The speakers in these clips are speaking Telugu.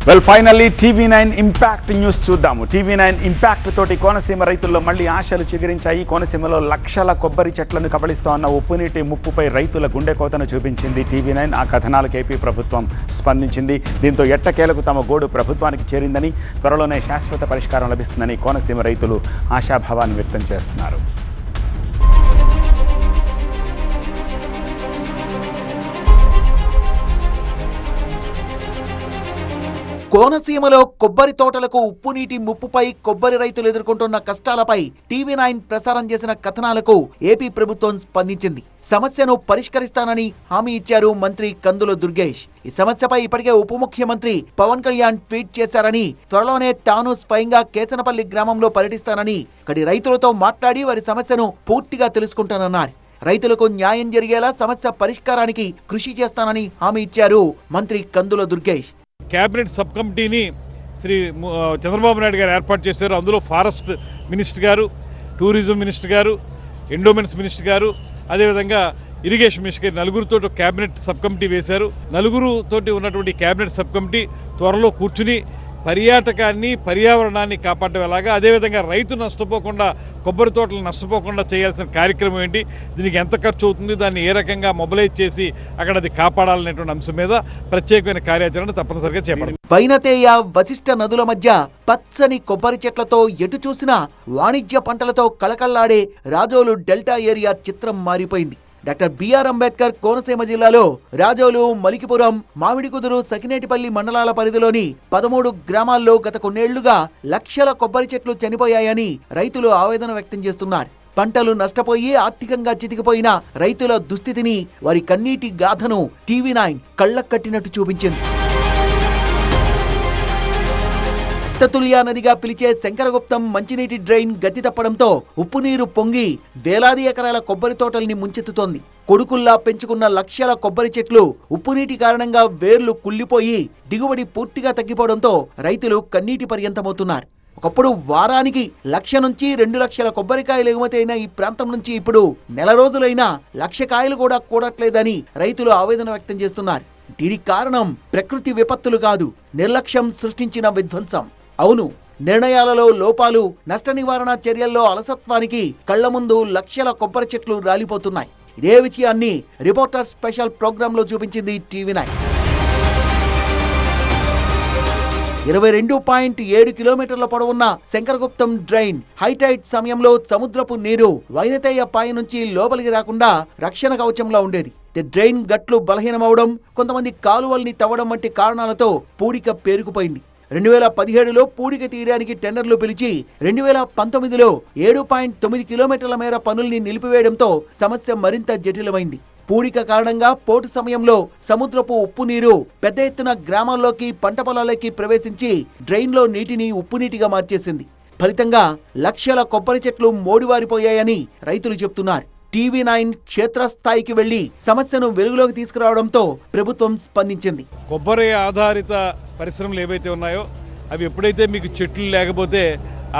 Well finally TV9 impact news చూద్దాము. టీవీ9 ఇంపాక్ట్ తోటి కోనసీమ రైతుల్లో మళ్ళీ ఆశలు చిగురించాయి. కోనసీమలో లక్షల కొబ్బరి చెట్లను కబళిస్తోన్న ఉప్పునీటి ముప్పుపై రైతుల గుండెకోతను చూపించింది టీవీ9. ఆ కథనాలకు ఏపీ ప్రభుత్వం స్పందించింది. దీంతో ఎట్టకేలకు తమ గోడు ప్రభుత్వానికి చేరిందని, త్వరలోనే శాశ్వత పరిష్కారం లభిస్తుందని కోనసీమ రైతులు ఆశాభావాన్ని వ్యక్తం చేస్తున్నారు. కోనసీమలో కొబ్బరి తోటలకు ఉప్పునీటి ముప్పుపై కొబ్బరి రైతులు ఎదుర్కొంటున్న కష్టాలపై టీవీ9 ప్రసారం చేసిన కథనాలకు ఏపీ ప్రభుత్వం స్పందించింది. సమస్యను పరిష్కరిస్తానని హామీ ఇచ్చారు మంత్రి కందుల దుర్గేష్. ఈ సమస్యపై ఇప్పటికే ఉప ముఖ్యమంత్రి పవన్ కళ్యాణ్ ట్వీట్ చేశారని, త్వరలోనే తాను స్వయంగా కేసనపల్లి గ్రామంలో పర్యటిస్తానని, అక్కడి రైతులతో మాట్లాడి వారి సమస్యను పూర్తిగా తెలుసుకుంటానన్నారు. రైతులకు న్యాయం జరిగేలా సమస్య పరిష్కారానికి కృషి చేస్తానని హామీ ఇచ్చారు మంత్రి కందుల దుర్గేష్. క్యాబినెట్ సబ్ కమిటీని శ్రీ చంద్రబాబు నాయుడు గారు ఏర్పాటు చేశారు. అందులో ఫారెస్ట్ మినిస్టర్ గారు, టూరిజం మినిస్టర్ గారు, ఎండోమెంట్స్ మినిస్టర్ గారు, అదేవిధంగా ఇరిగేషన్ మినిస్టర్ గారు, నలుగురితో క్యాబినెట్ సబ్ కమిటీ వేశారు. నలుగురుతోటి ఉన్నటువంటి క్యాబినెట్ సబ్ కమిటీ త్వరలో కూర్చుని పర్యాటకాన్ని, పర్యావరణాన్ని కాపాడడం ఎలాగా, అదేవిధంగా రైతు నష్టపోకుండా, కొబ్బరి తోటలు నష్టపోకుండా చేయాల్సిన కార్యక్రమం ఏంటి, దీనికి ఎంత ఖర్చు అవుతుంది, దాన్ని ఏ రకంగా మొబిలైజ్ చేసి అక్కడ అది కాపాడాలనేటువంటి అంశం మీద ప్రత్యేకమైన కార్యాచరణ తప్పనిసరిగా చేపడుతుంది. వైనతేయ, వశిష్ఠ నదుల మధ్య పచ్చని కొబ్బరి చెట్లతో ఎటు చూసినా వాణిజ్య పంటలతో కళకళ్లాడే రాజోలు డెల్టా ఏరియా చిత్రం మారిపోయింది. డాక్టర్ బిఆర్ అంబేద్కర్ కోనసీమ జిల్లాలో రాజోలు, మలికిపురం, మామిడికుదురు, సకినేటిపల్లి మండలాల పరిధిలోని 13 గ్రామాల్లో గత కొన్నేళ్లుగా లక్షల కొబ్బరి చెట్లు చనిపోయాయని రైతులు ఆవేదన వ్యక్తం చేస్తున్నారు. పంటలు నష్టపోయి ఆర్థికంగా చితికిపోయిన రైతుల దుస్థితిని, వారి కన్నీటి గాథను టీవీ9 కళ్ళకు కట్టినట్టు చూపించింది. రక్తతుల్య నదిగా పిలిచే శంకరగుప్తం మంచినీటి డ్రైన్ గతి తప్పడంతో ఉప్పు నీరు పొంగి వేలాది ఎకరాల కొబ్బరి తోటల్ని ముంచెత్తుతోంది. కొడుకుల్లా పెంచుకున్న లక్షల కొబ్బరి చెట్లు ఉప్పునీటి కారణంగా వేర్లు కుళ్ళిపోయి దిగుబడి పూర్తిగా తగ్గిపోవడంతో రైతులు కన్నీటి పర్యంతమవుతున్నారు. ఒకప్పుడు వారానికి 1,00,000 నుంచి 2 లక్షల కొబ్బరికాయలు ఎగుమతి అయిన ఈ ప్రాంతం నుంచి ఇప్పుడు నెల రోజులైనా 1,00,000 కాయలు కూడా కూడట్లేదని రైతులు ఆవేదన వ్యక్తం చేస్తున్నారు. దీనికి కారణం ప్రకృతి విపత్తులు కాదు, నిర్లక్ష్యం సృష్టించిన విధ్వంసం. అవును, నిర్ణయాలలో లోపాలు, నష్ట నివారణ చర్యల్లో అలసత్వానికి కళ్ల ముందు లక్షల కొబ్బరి చెట్లు రాలిపోతున్నాయి. ఇదే విషయాన్ని రిపోర్టర్ స్పెషల్ ప్రోగ్రాంలో చూపించింది టీవీ9. 22.7 కిలోమీటర్ల పొడవున్న శంకరగుప్తం డ్రైన్ హైటైడ్ సమయంలో సముద్రపు నీరు వైనతేయ పాయ నుంచి లోపలికి రాకుండా రక్షణ కవచంలా ఉండేది. డ్రైన్ గట్లు బలహీనమవడం, కొంతమంది కాలువల్ని తవ్వడం వంటి కారణాలతో పూడిక పేరుకుపోయింది. 2017లో పూడిక తీయడానికి టెండర్లు పిలిచి 2019లో 7.9 కిలోమీటర్ల మేర పనుల్ని నిలిపివేయడంతో సమస్య మరింత జటిలమైంది. పూడిక కారణంగా పోటు సమయంలో సముద్రపు ఉప్పు నీరు పెద్ద ఎత్తున గ్రామాల్లోకి, పంట పొలాలకి ప్రవేశించి డ్రైన్లో నీటిని ఉప్పు నీటిగా మార్చేసింది. ఫలితంగా లక్షల కొబ్బరి చెట్లు మోడివారిపోయాయని రైతులు చెప్తున్నారు. టీవీ9 క్షేత్రస్థాయికి వెళ్లి సమస్యను వెలుగులోకి తీసుకురావడంతో ప్రభుత్వం స్పందించింది. కొబ్బరి ఆధారిత పరిశ్రమలు ఏవైతే ఉన్నాయో అవి ఎప్పుడైతే మీకు చెట్లు లేకపోతే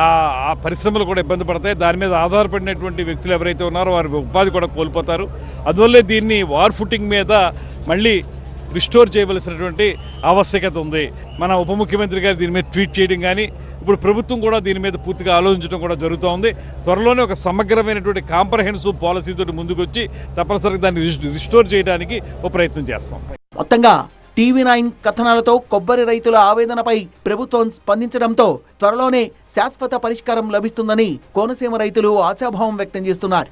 ఆ పరిశ్రమలు కూడా ఇబ్బంది పడతాయి. దాని మీద ఆధారపడినటువంటి వ్యక్తులు ఎవరైతే ఉన్నారో వారి ఉపాధి కూడా కోల్పోతారు. అందువల్లే దీన్ని వార్ ఫుటింగ్ మీద మళ్ళీ రిస్టోర్ చేయవలసినటువంటి ఆవశ్యకత ఉంది. మన ఉప ముఖ్యమంత్రి గారు దీని మీద ట్వీట్ చేయడం కానీ, ఇప్పుడు ప్రభుత్వం కూడా దీని మీద పూర్తిగా ఆలోచించడం కూడా జరుగుతూ ఉంది. త్వరలోనే ఒక సమగ్రమైనటువంటి కాంప్రహెన్సివ్ పాలసీతో ముందుకొచ్చి తప్పనిసరిగా దాన్ని రిస్టోర్ చేయడానికి ఒక ప్రయత్నం చేస్తాం. మొత్తంగా టీవీ9 కథనాలతో కొబ్బరి రైతుల ఆవేదనపై ప్రభుత్వం స్పందించడంతో త్వరలోనే శాశ్వత పరిష్కారం లభిస్తుందని కోనసీమ రైతులు ఆశాభావం వ్యక్తం చేస్తున్నారు.